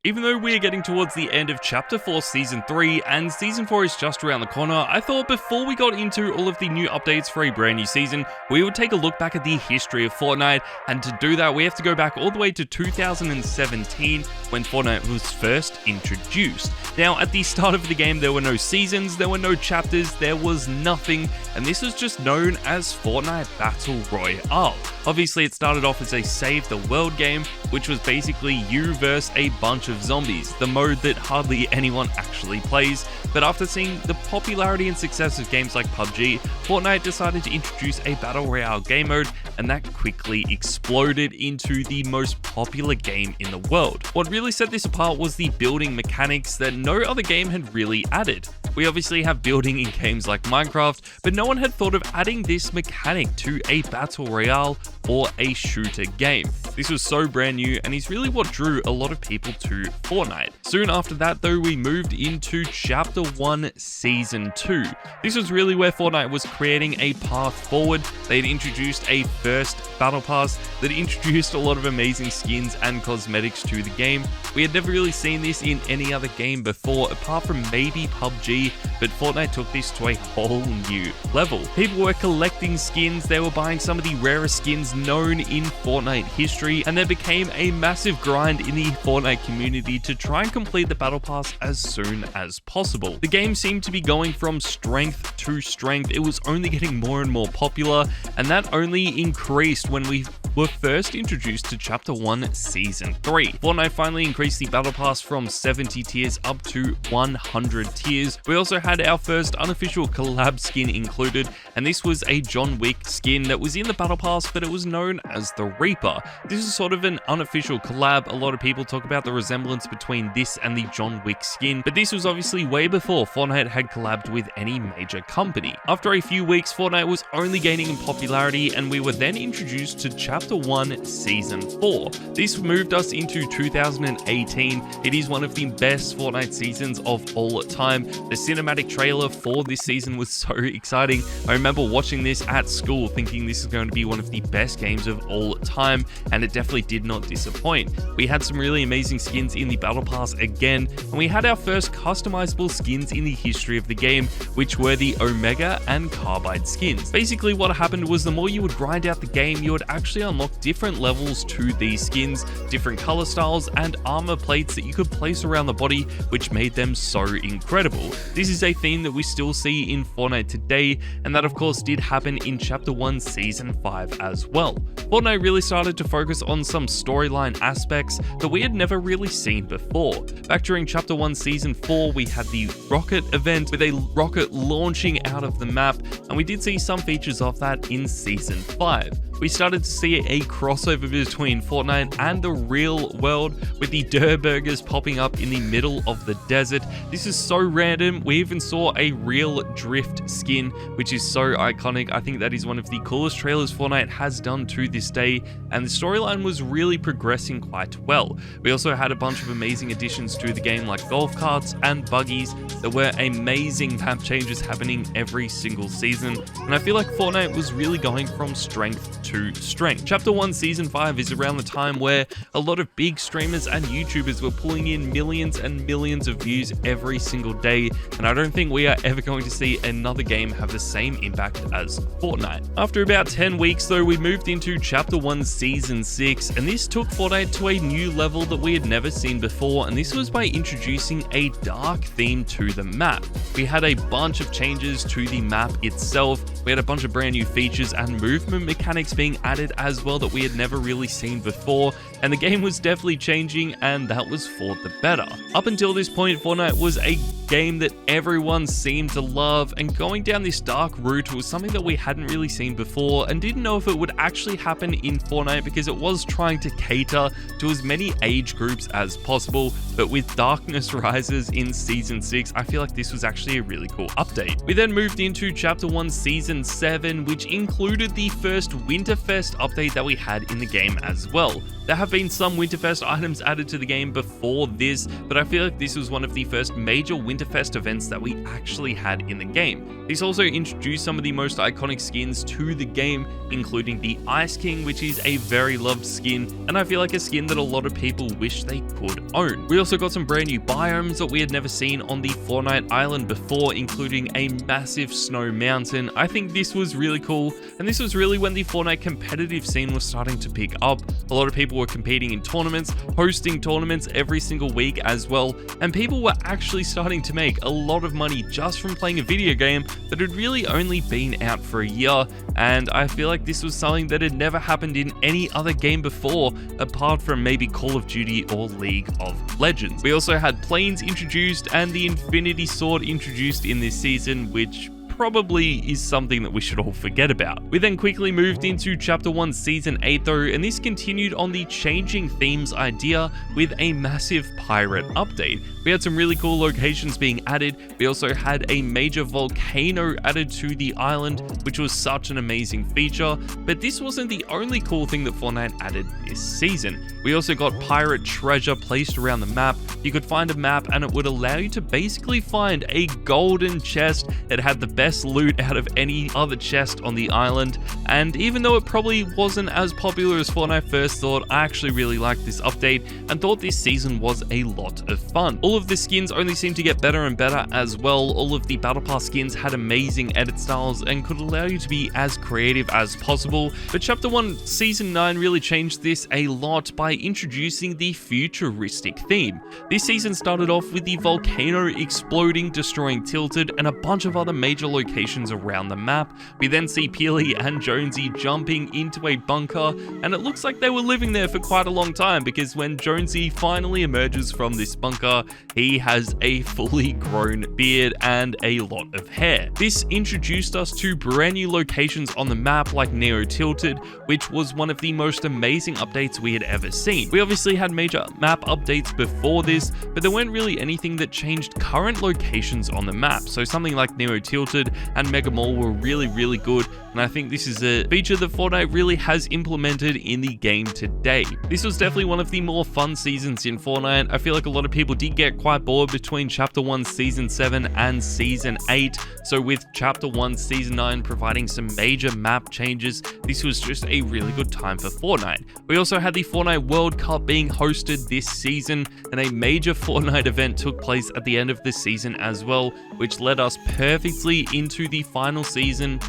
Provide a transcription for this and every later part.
Even though we are getting towards the end of Chapter 4 Season 3 and Season 4 is just around the corner, I thought before we got into all of the new updates for a brand new season, we would take a look back at the history of Fortnite, and to do that we have to go back all the way to 2017 when Fortnite was first introduced. Now at the start of the game there were no seasons, there were no chapters, there was nothing, and this was just known as Fortnite Battle Royale. Obviously it started off as a save the world game, which was basically you versus a bunch of zombies, the mode that hardly anyone actually plays. But after seeing the popularity and success of games like PUBG, Fortnite decided to introduce a Battle Royale game mode, and that quickly exploded into the most popular game in the world. What really set this apart was the building mechanics that no other game had really added. We obviously have building in games like Minecraft, but no one had thought of adding this mechanic to a Battle Royale or a shooter game. This was so brand new and is really what drew a lot of people to Fortnite. Soon after that though, we moved into Chapter 1 Season 2. This was really where Fortnite was creating a path forward. They had introduced a first battle pass that introduced a lot of amazing skins and cosmetics to the game. We had never really seen this in any other game before, apart from maybe PUBG, but Fortnite took this to a whole new level. People were collecting skins, they were buying some of the rarest skins known in Fortnite history, and there became a massive grind in the Fortnite community to try and complete the battle pass as soon as possible. The game seemed to be going from strength to strength. It was only getting more and more popular, and that only increased when we were first introduced to Chapter 1 Season 3. Fortnite finally increased the battle pass from 70 tiers up to 100 tiers. We also had our first unofficial collab skin included, and this was a John Wick skin that was in the battle pass, but it was known as the Reaper. This is sort of an unofficial collab. A lot of people talk about the resemblance between this and the John Wick skin, but this was obviously way before Fortnite had collabed with any major company. After a few weeks, Fortnite was only gaining in popularity, and we were then introduced to Chapter 1 Season 4. This moved us into 2018. It is one of the best Fortnite seasons of all time. The cinematic trailer for this season was so exciting. I remember watching this at school thinking this is going to be one of the best games of all time, and it definitely did not disappoint. We had some really amazing skins in the battle pass again, and we had our first customizable skins in the history of the game, which were the Omega and Carbide skins. Basically what happened was the more you would grind out the game, you would actually unlock different levels to these skins, different color styles and armor plates that you could place around the body, which made them so incredible. This is a theme that we still see in Fortnite today, and that of course did happen in Chapter 1 Season 5 as well. Fortnite really started to focus on some storyline aspects that we had never really seen before. Back during Chapter 1 Season 4, we had the rocket event with a rocket launching out of the map, and we did see some features of that in Season 5. We started to see a crossover between Fortnite and the real world, with the Durr Burgers popping up in the middle of the desert. This is so random. We even saw a real drift skin, which is so iconic. I think that is one of the coolest trailers Fortnite has done to this day, and the storyline was really progressing quite well. We also had a bunch of amazing additions to the game like golf carts and buggies. There were amazing map changes happening every single season, and I feel like Fortnite was really going from strength to strength. Chapter 1 Season 5 is around the time where a lot of big streamers and YouTubers were pulling in millions and millions of views every single day, and I don't think we are ever going to see another game have the same impact as Fortnite. After about 10 weeks though, we moved into Chapter 1 Season 6, and this took Fortnite to a new level that we had never seen before, and this was by introducing a dark theme to the map. We had a bunch of changes to the map itself. We had a bunch of brand new features and movement mechanics being added as well that we had never really seen before, and the game was definitely changing, and that was for the better. Up until this point, Fortnite was a game that everyone seemed to love, and going down this dark route was something that we hadn't really seen before and didn't know if it would actually happen in Fortnite, because it was trying to cater to as many age groups as possible. But with Darkness Rises in Season 6, I feel like this was actually a really cool update. We then moved into Chapter 1 Season 7, which included the first winter Winterfest update that we had in the game as well. There have been some Winterfest items added to the game before this, but I feel like this was one of the first major Winterfest events that we actually had in the game. This also introduced some of the most iconic skins to the game, including the Ice King, which is a very loved skin, and I feel like a skin that a lot of people wish they could own. We also got some brand new biomes that we had never seen on the Fortnite island before, including a massive snow mountain. I think this was really cool, and this was really when the Fortnite competitive scene was starting to pick up. A lot of people were competing in tournaments, hosting tournaments every single week as well, and people were actually starting to make a lot of money just from playing a video game that had really only been out for a year, and I feel like this was something that had never happened in any other game before, apart from maybe Call of Duty or League of Legends. We also had planes introduced and the Infinity Sword introduced in this season, which probably is something that we should all forget about. We then quickly moved into Chapter 1 Season 8 though, and this continued on the changing themes idea with a massive pirate update. We had some really cool locations being added. We also had a major volcano added to the island, which was such an amazing feature, but this wasn't the only cool thing that Fortnite added this season. We also got pirate treasure placed around the map. You could find a map and it would allow you to basically find a golden chest. It had the best loot out of any other chest on the island, and even though it probably wasn't as popular as Fortnite first thought, I actually really liked this update and thought this season was a lot of fun. All of the skins only seemed to get better and better as well. All of the Battle Pass skins had amazing edit styles and could allow you to be as creative as possible, but Chapter 1 Season 9 really changed this a lot by introducing the futuristic theme. This season started off with the volcano exploding, destroying Tilted and a bunch of other major locations around the map. We then see Peely and Jonesy jumping into a bunker, and it looks like they were living there for quite a long time, because when Jonesy finally emerges from this bunker, he has a fully grown beard and a lot of hair. This introduced us to brand new locations on the map like Neo Tilted, which was one of the most amazing updates we had ever seen. We obviously had major map updates before this, but there weren't really anything that changed current locations on the map, so something like Neo Tilted and Mega Mall were really good, and I think this is a feature that Fortnite really has implemented in the game today. This was definitely one of the more fun seasons in Fortnite. I feel like a lot of people did get quite bored between Chapter 1 Season 7 and Season 8, so with Chapter 1 Season 9 providing some major map changes, this was just a really good time for Fortnite. We also had the Fortnite World Cup being hosted this season, and a major Fortnite event took place at the end of the season as well, which led us perfectly into the final season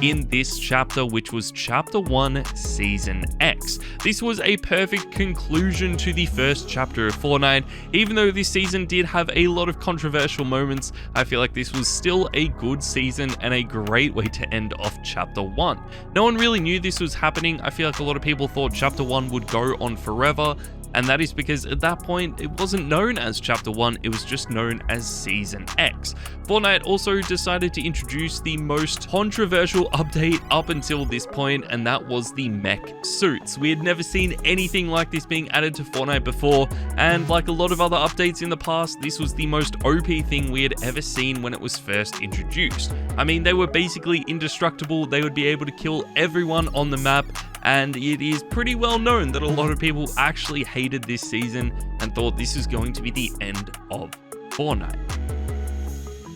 in this chapter, which was Chapter 1 Season X. This was a perfect conclusion to the first chapter of Fortnite. Even though this season did have a lot of controversial moments, I feel like this was still a good season and a great way to end off Chapter 1. No one really knew this was happening. I feel like a lot of people thought Chapter 1 would go on forever, and that is because at that point, it wasn't known as Chapter 1, it was just known as Season X. Fortnite also decided to introduce the most controversial update up until this point, and that was the mech suits. We had never seen anything like this being added to Fortnite before, and like a lot of other updates in the past, this was the most OP thing we had ever seen when it was first introduced. I mean, they were basically indestructible, they would be able to kill everyone on the map, and it is pretty well known that a lot of people actually hated this season and thought this is going to be the end of Fortnite.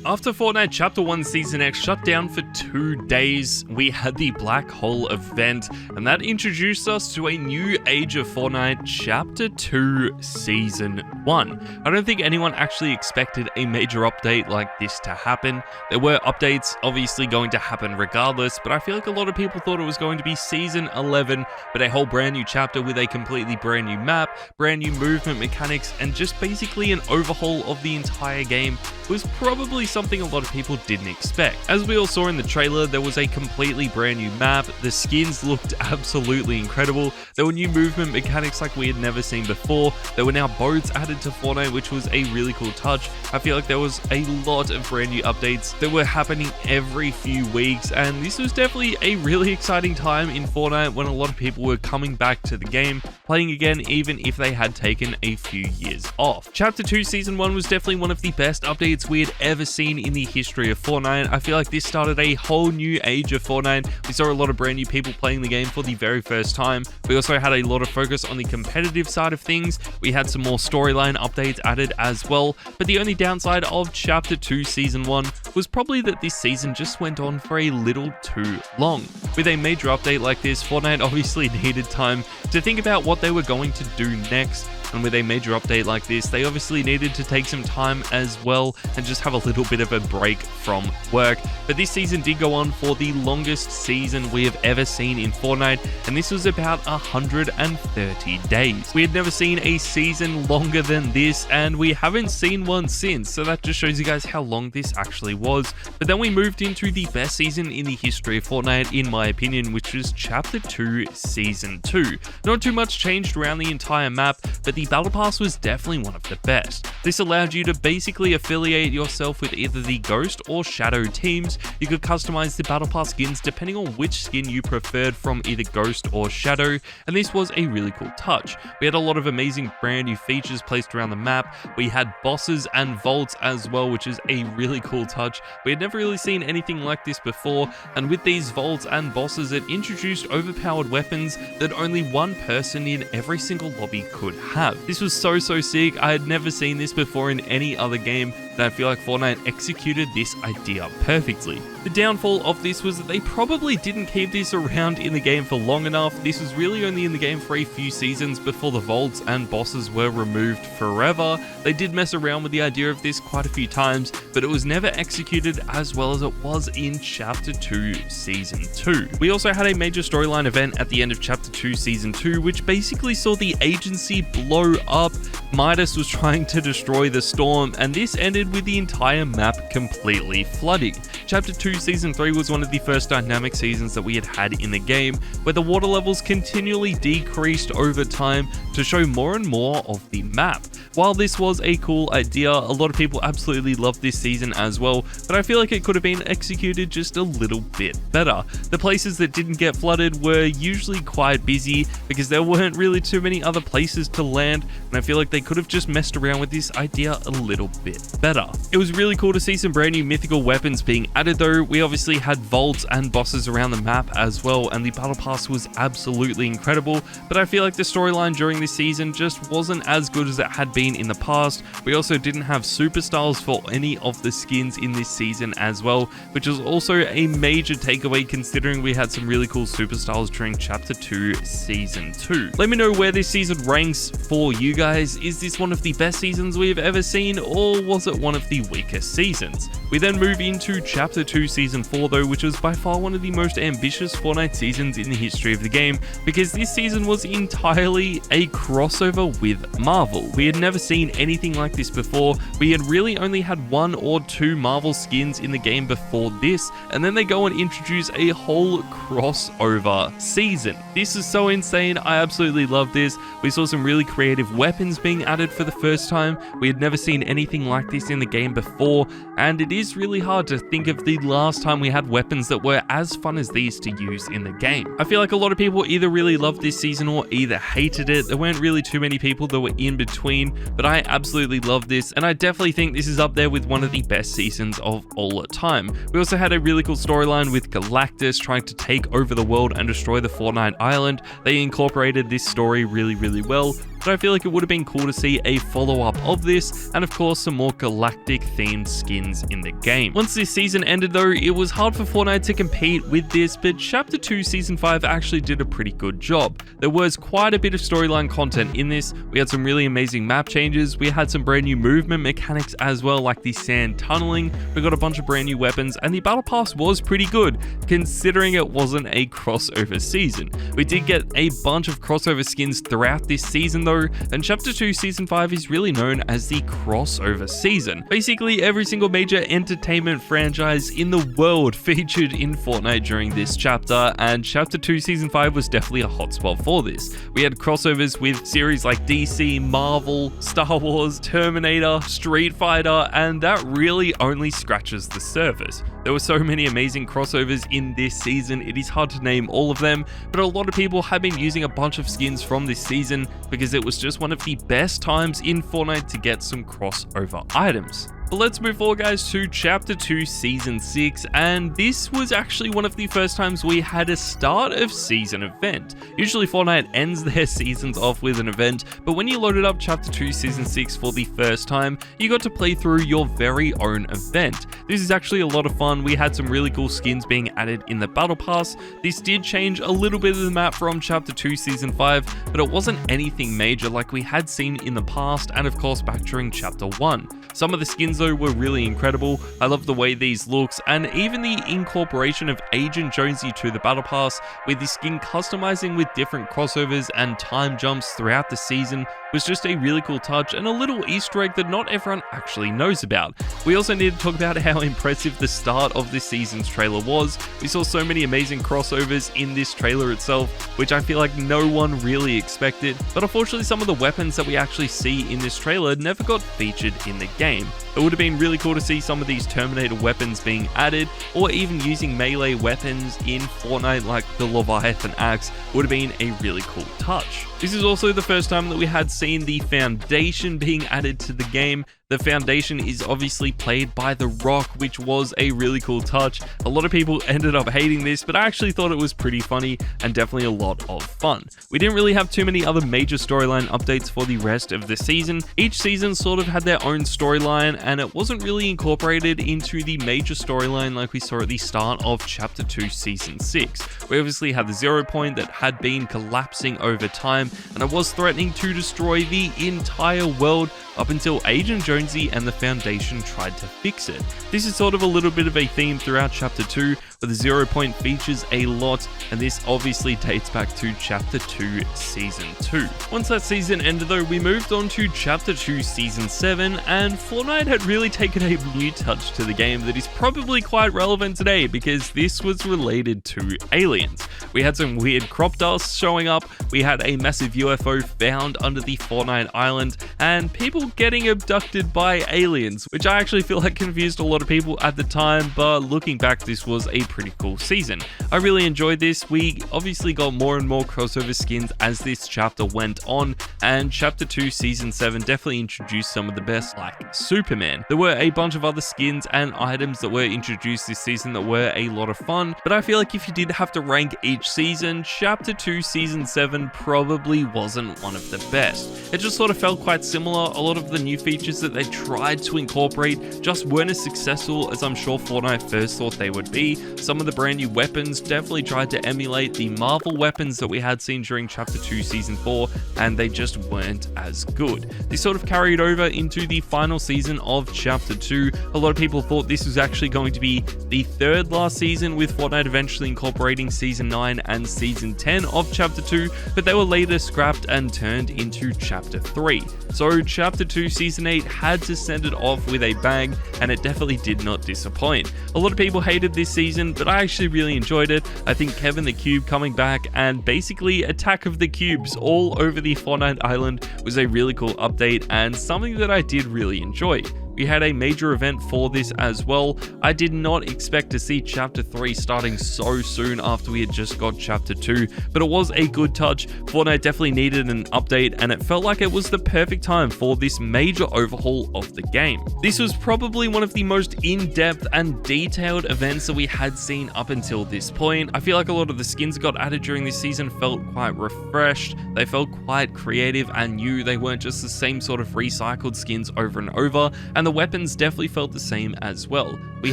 After Fortnite Chapter 1 Season X shut down for 2 days, we had the Black Hole event, and that introduced us to a new age of Fortnite, Chapter 2 Season 1. I don't think anyone actually expected a major update like this to happen. There were updates obviously going to happen regardless, but I feel like a lot of people thought it was going to be Season 11, but a whole brand new chapter with a completely brand new map, brand new movement mechanics, and just basically an overhaul of the entire game was probably something a lot of people didn't expect. As we all saw in the trailer, there was a completely brand new map, the skins looked absolutely incredible, there were new movement mechanics like we had never seen before, there were now boats added to Fortnite, which was a really cool touch. I feel like there was a lot of brand new updates that were happening every few weeks, and this was definitely a really exciting time in Fortnite when a lot of people were coming back to the game, playing again even if they had taken a few years off. Chapter 2 Season 1 was definitely one of the best updates we had ever seen seen in the history of Fortnite. I feel like this started a whole new age of Fortnite. We saw a lot of brand new people playing the game for the very first time. We also had a lot of focus on the competitive side of things. We had some more storyline updates added as well, but the only downside of Chapter 2 Season 1 was probably that this season just went on for a little too long. With a major update like this, Fortnite obviously needed time to think about what they were going to do next. And with a major update like this, they obviously needed to take some time as well and just have a little bit of a break from work. But this season did go on for the longest season we have ever seen in Fortnite, and this was about 130 days. We had never seen a season longer than this, and we haven't seen one since, so that just shows you guys how long this actually was. But then we moved into the best season in the history of Fortnite, in my opinion, which was Chapter 2 Season 2. Not too much changed around the entire map, but the Battle Pass was definitely one of the best. This allowed you to basically affiliate yourself with either the Ghost or Shadow teams. You could customize the Battle Pass skins depending on which skin you preferred from either Ghost or Shadow, and this was a really cool touch. We had a lot of amazing brand new features placed around the map. We had bosses and vaults as well, which is a really cool touch. We had never really seen anything like this before, and with these vaults and bosses, it introduced overpowered weapons that only one person in every single lobby could have. This was so sick. I had never seen this before in any other game, and I feel like Fortnite executed this idea perfectly. The downfall of this was that they probably didn't keep this around in the game for long enough. This was really only in the game for a few seasons before the vaults and bosses were removed forever. They did mess around with the idea of this quite a few times, but it was never executed as well as it was in Chapter 2 Season 2. We also had a major storyline event at the end of Chapter 2 Season 2, which basically saw the agency blow up. Midas was trying to destroy the storm, and this ended with the entire map completely flooding. Chapter 2 Season 3 was one of the first dynamic seasons that we had in the game, where the water levels continually decreased over time to show more and more of the map. While this was a cool idea, a lot of people absolutely loved this season as well, but I feel like it could have been executed just a little bit better. The places that didn't get flooded were usually quite busy because there weren't really too many other places to land, and I feel like they could have just messed around with this idea a little bit better. It was really cool to see some brand new mythical weapons being added though. We obviously had vaults and bosses around the map as well, and the Battle Pass was absolutely incredible, but I feel like the storyline during this season just wasn't as good as it had been in the past. We also didn't have superstars for any of the skins in this season as well, which was also a major takeaway considering we had some really cool superstars during Chapter 2 Season 2. Let me know where this season ranks for you guys. Is this one of the best seasons we've ever seen, or was it one of the weakest seasons? We then move into Chapter 2 Season 4 though, which was by far one of the most ambitious Fortnite seasons in the history of the game, because this season was entirely a crossover with Marvel. We had never seen anything like this before. We had really only had 1 or 2 Marvel skins in the game before this, and then they go and introduce a whole crossover season. This is so insane. I absolutely love this. We saw some really creative weapons being added for the first time. We had never seen anything like this in the game before, and it is really hard to think of the last time we had weapons that were as fun as these to use in the game. I feel like a lot of people either really loved this season or either hated it. There weren't really too many people that were in between, but I absolutely love this, and I definitely think this is up there with one of the best seasons of all time. We also had a really cool storyline with Galactus trying to take over the world and destroy the Fortnite island. They incorporated this story really well, but I feel like it would have been cool to see a follow-up of this, and of course some more galactic themed skins in the game. Once this season ended though, it was hard for Fortnite to compete with this, but Chapter 2 Season 5 actually did a pretty good job. There was quite a bit of storyline content in this. We had some really amazing map changes, we had some brand new movement mechanics as well, like the sand tunneling, we got a bunch of brand new weapons, and the Battle Pass was pretty good, considering it wasn't a crossover season. We did get a bunch of crossover skins throughout this season though, and Chapter 2 Season 5 is really known as the crossover season. Basically, every single major entertainment franchise in the world featured in Fortnite during this chapter, and Chapter 2 Season 5 was definitely a hotspot for this. We had crossovers with series like DC, Marvel, Star Wars, Terminator, Street Fighter, and that really only scratches the surface. There were so many amazing crossovers in this season, it is hard to name all of them, but a lot of people have been using a bunch of skins from this season because it was just one of the best times in Fortnite to get some crossover items. But let's move forward, guys, to Chapter 2 Season 6, and this was actually one of the first times we had a start of season event. Usually Fortnite ends their seasons off with an event, but when you loaded up Chapter 2 Season 6 for the first time, you got to play through your very own event. This is actually a lot of fun. We had some really cool skins being added in the Battle Pass. This did change a little bit of the map from Chapter 2 Season 5, but it wasn't anything major like we had seen in the past and of course back during Chapter 1. Some of the skins though were really incredible. I love the way these looks, and even the incorporation of Agent Jonesy to the Battle Pass, with the skin customizing with different crossovers and time jumps throughout the season, was just a really cool touch and a little Easter egg that not everyone actually knows about. We also need to talk about how impressive the start of this season's trailer was. We saw so many amazing crossovers in this trailer itself, which I feel like no one really expected, but unfortunately some of the weapons that we actually see in this trailer never got featured in the game. It would have been really cool to see some of these Terminator weapons being added, or even using melee weapons in Fortnite like the Leviathan axe would have been a really cool touch. This is also the first time that we had seen the Foundation being added to the game. The Foundation is obviously played by The Rock, which was a really cool touch. A lot of people ended up hating this, but I actually thought it was pretty funny and definitely a lot of fun. We didn't really have too many other major storyline updates for the rest of the season. Each season sort of had their own storyline, and it wasn't really incorporated into the major storyline like we saw at the start of Chapter 2 Season 6. We obviously had the 0 point that had been collapsing over time, and it was threatening to destroy the entire world up until Agent Jonesy and the Foundation tried to fix it. This is sort of a little bit of a theme throughout Chapter 2, where the 0 point features a lot, and this obviously dates back to Chapter 2 Season 2. Once that season ended though, we moved on to Chapter 2 Season 7, and Fortnite had really taken a new touch to the game that is probably quite relevant today, because this was related to aliens. We had some weird crop dust showing up, we had a massive UFO found under the Fortnite island, and people getting abducted by aliens, which I actually feel like confused a lot of people at the time, but looking back, this was a pretty cool season. I really enjoyed this. We obviously got more and more crossover skins as this chapter went on, and Chapter 2 Season 7 definitely introduced some of the best, like Superman. There were a bunch of other skins and items that were introduced this season that were a lot of fun, but I feel like if you did have to rank each season, Chapter 2 Season 7 probably wasn't one of the best. It just sort of felt quite similar. A lot of the new features that they tried to incorporate just weren't as successful as I'm sure Fortnite first thought they would be. Some of the brand new weapons definitely tried to emulate the Marvel weapons that we had seen during Chapter 2 Season 4, and they just weren't as good. This sort of carried over into the final season of Chapter 2. A lot of people thought this was actually going to be the third last season, with Fortnite eventually incorporating Season 9 and Season 10 of Chapter 2, but they were later scrapped and turned into Chapter 3. So Chapter 2 Season 8 had to send it off with a bang, and it definitely did not disappoint. A lot of people hated this season, but I actually really enjoyed it. I think Kevin the Cube coming back and basically Attack of the Cubes all over the Fortnite island was a really cool update and something that I did really enjoy. We had a major event for this as well. I did not expect to see Chapter 3 starting so soon after we had just got Chapter 2, but it was a good touch. Fortnite definitely needed an update, and it felt like it was the perfect time for this major overhaul of the game. This was probably one of the most in-depth and detailed events that we had seen up until this point. I feel like a lot of the skins that got added during this season felt quite refreshed. They felt quite creative and new. They weren't just the same sort of recycled skins over and over, and the weapons definitely felt the same as well. We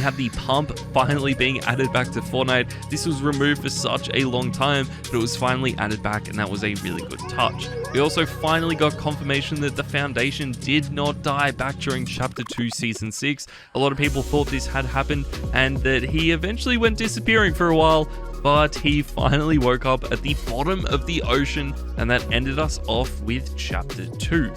had the pump finally being added back to Fortnite. This was removed for such a long time, but it was finally added back, and that was a really good touch. We also finally got confirmation that the Foundation did not die back during Chapter 2 Season 6. A lot of people thought this had happened and that he eventually went disappearing for a while, but he finally woke up at the bottom of the ocean, and that ended us off with Chapter 2.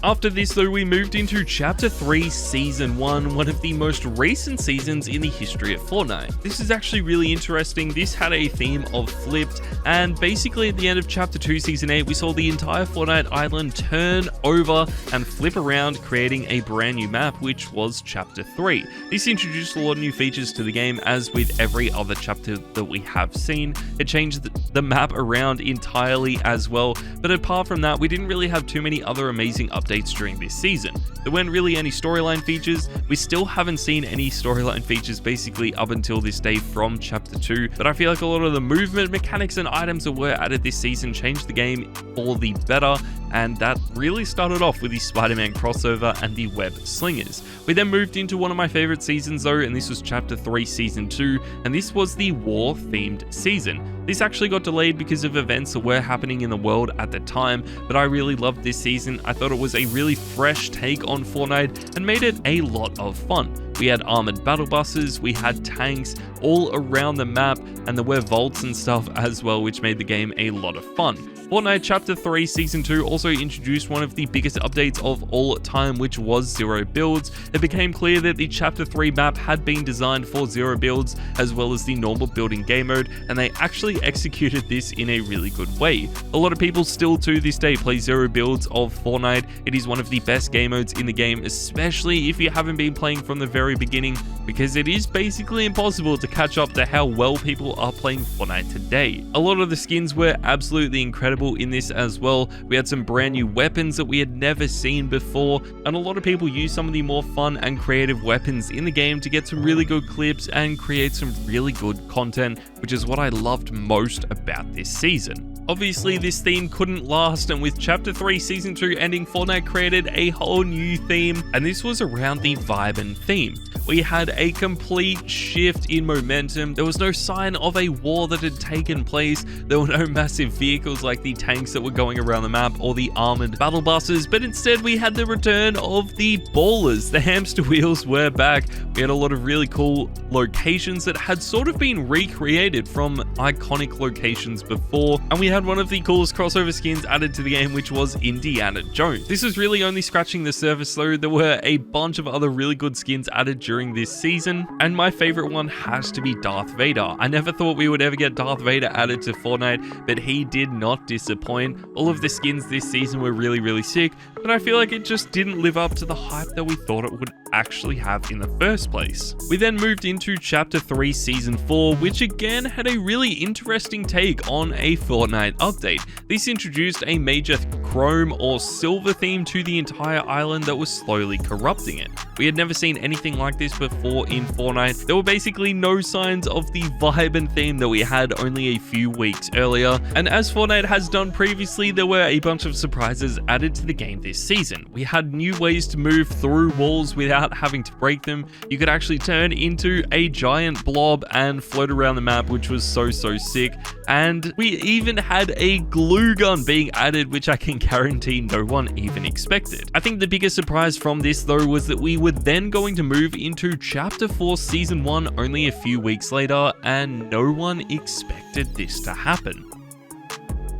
After this though, we moved into Chapter 3 Season 1, one of the most recent seasons in the history of Fortnite. This is actually really interesting. This had a theme of flipped, and basically at the end of Chapter 2 Season 8, we saw the entire Fortnite island turn over and flip around, creating a brand new map, which was Chapter 3. This introduced a lot of new features to the game, as with every other chapter that we have seen. It changed the map around entirely as well, but apart from that, we didn't really have too many other amazing updates updates during this season. There weren't really any storyline features. We still haven't seen any storyline features basically up until this day from Chapter 2, but I feel like a lot of the movement mechanics and items that were added this season changed the game for the better, and that really started off with the Spider-Man crossover and the web slingers. We then moved into one of my favorite seasons though, and this was Chapter 3 Season 2, and this was the war-themed season. This actually got delayed because of events that were happening in the world at the time, but I really loved this season. I thought it was a really fresh take on Fortnite and made it a lot of fun. We had armored battle buses, we had tanks all around the map, and there were vaults and stuff as well, which made the game a lot of fun. Fortnite Chapter 3 Season 2 also introduced one of the biggest updates of all time, which was 0 builds. It became clear that the Chapter 3 map had been designed for 0 builds as well as the normal building game mode, and they actually executed this in a really good way. A lot of people still to this day play 0 builds of Fortnite. It is one of the best game modes in the game, especially if you haven't been playing from the very beginning, because it is basically impossible to catch up to how well people are playing Fortnite today. A lot of the skins were absolutely incredible in this as well. We had some brand new weapons that we had never seen before, and a lot of people used some of the more fun and creative weapons in the game to get some really good clips and create some really good content, which is what I loved most about this season. Obviously, this theme couldn't last, and with Chapter 3 Season 2 ending, Fortnite created a whole new theme, and this was around the Vibin theme. We had a complete shift in momentum. There was no sign of a war that had taken place. There were no massive vehicles like the tanks that were going around the map or the armored battle buses, but instead we had the return of the ballers. The hamster wheels were back. We had a lot of really cool locations that had sort of been recreated from iconic locations before, and we had one of the coolest crossover skins added to the game, which was Indiana Jones. This was really only scratching the surface though. There were a bunch of other really good skins added during this season, and my favorite one has to be Darth Vader. I never thought we would ever get Darth Vader added to Fortnite, but he did not disappoint. All of the skins this season were really sick, but I feel like it just didn't live up to the hype that we thought it would actually have in the first place. We then moved into Chapter 3 Season 4, which again had a really interesting take on a Fortnite update. This introduced a major chrome or silver theme to the entire island that was slowly corrupting it. We had never seen anything like this before in Fortnite. There were basically no signs of the Vibin theme that we had only a few weeks earlier, and as Fortnite has done previously, there were a bunch of surprises added to the game this season. We had new ways to move through walls without having to break them. You could actually turn into a giant blob and float around the map, which was so sick, and we even had a glue gun being added, which I can guarantee no one even expected. I think the biggest surprise from this though was that we were then going to move into Chapter 4 Season 1 only a few weeks later, and no one expected this to happen.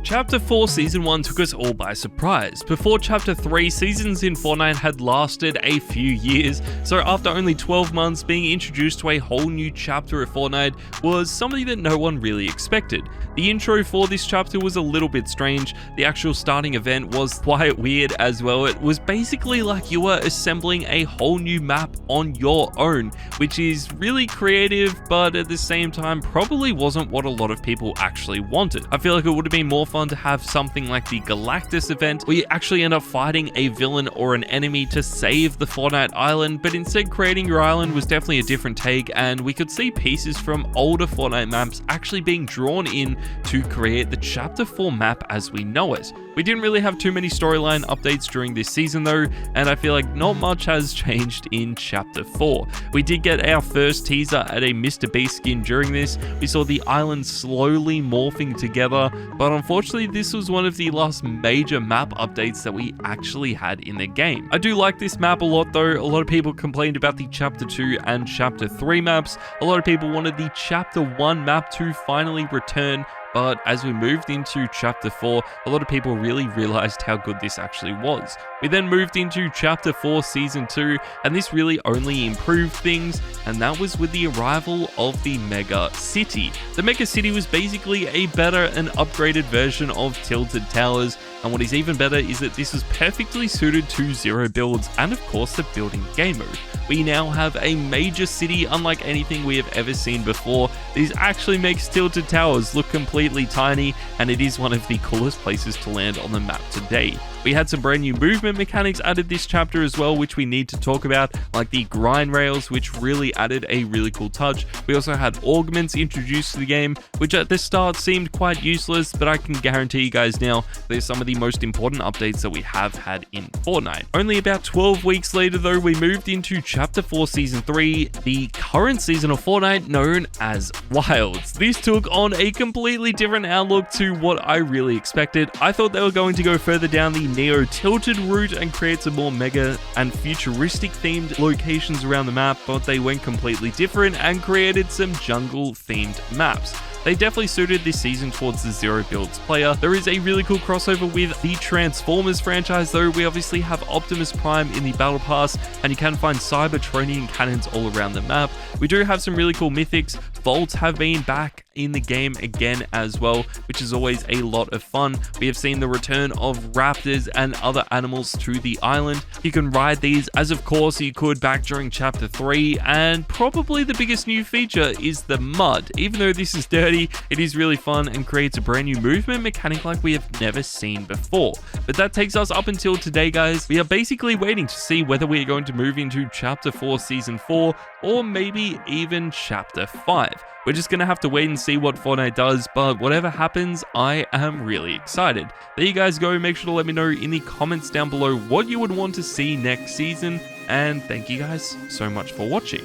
Chapter 4 Season 1 took us all by surprise. Before Chapter 3, seasons in Fortnite had lasted a few years, so after only 12 months, being introduced to a whole new chapter of Fortnite was something that no one really expected. The intro for this chapter was a little bit strange. The actual starting event was quite weird as well. It was basically like you were assembling a whole new map on your own, which is really creative, but at the same time probably wasn't what a lot of people actually wanted. I feel like it would have been more fun to have something like the Galactus event, where you actually end up fighting a villain or an enemy to save the Fortnite island, but instead creating your island was definitely a different take, and we could see pieces from older Fortnite maps actually being drawn in to create the Chapter 4 map as we know it. We didn't really have too many storyline updates during this season though, and I feel like not much has changed in Chapter 4. We did get our first teaser at a Mr. Beast skin during this. We saw the island slowly morphing together, but unfortunately this was one of the last major map updates that we actually had in the game. I do like this map a lot though. A lot of people complained about the Chapter 2 and Chapter 3 maps. A lot of people wanted the Chapter 1 map to finally return, but as we moved into Chapter 4, a lot of people really realized how good this actually was. We then moved into Chapter 4 Season 2, and this really only improved things, and that was with the arrival of the Mega City. The Mega City was basically a better and upgraded version of Tilted Towers, and what is even better is that this is perfectly suited to 0 builds and of course the building game mode. We now have a major city unlike anything we have ever seen before. This actually makes Tilted Towers look completely tiny, and it is one of the coolest places to land on the map today. We had some brand new movement mechanics added this chapter as well, which we need to talk about, like the grind rails, which really added a really cool touch. We also had augments introduced to the game, which at the start seemed quite useless, but I can guarantee you guys now they're some of the most important updates that we have had in Fortnite. Only about 12 weeks later though, we moved into Chapter 4 Season 3, the current season of Fortnite known as Wilds. This took on a completely different outlook to what I really expected. I thought they were going to go further down the neo-tilted route and create some more mega and futuristic themed locations around the map, but they went completely different and created some jungle themed maps. They definitely suited this season towards the zero builds player. There is a really cool crossover with the Transformers franchise though. We obviously have Optimus Prime in the Battle Pass, and you can find Cybertronian cannons all around the map. We do have some really cool mythics. Vaults have been back in the game again as well, which is always a lot of fun. We have seen the return of raptors and other animals to the island. You can ride these as of course you could back during Chapter 3, and probably the biggest new feature is the mud. Even though this is dirty, it is really fun and creates a brand new movement mechanic like we have never seen before. But that takes us up until today, guys. We are basically waiting to see whether we are going to move into Chapter 4 Season 4 or maybe even Chapter 5. We're just going to have to wait and see what Fortnite does, but whatever happens, I am really excited. There you guys go. Make sure to let me know in the comments down below what you would want to see next season, and thank you guys so much for watching.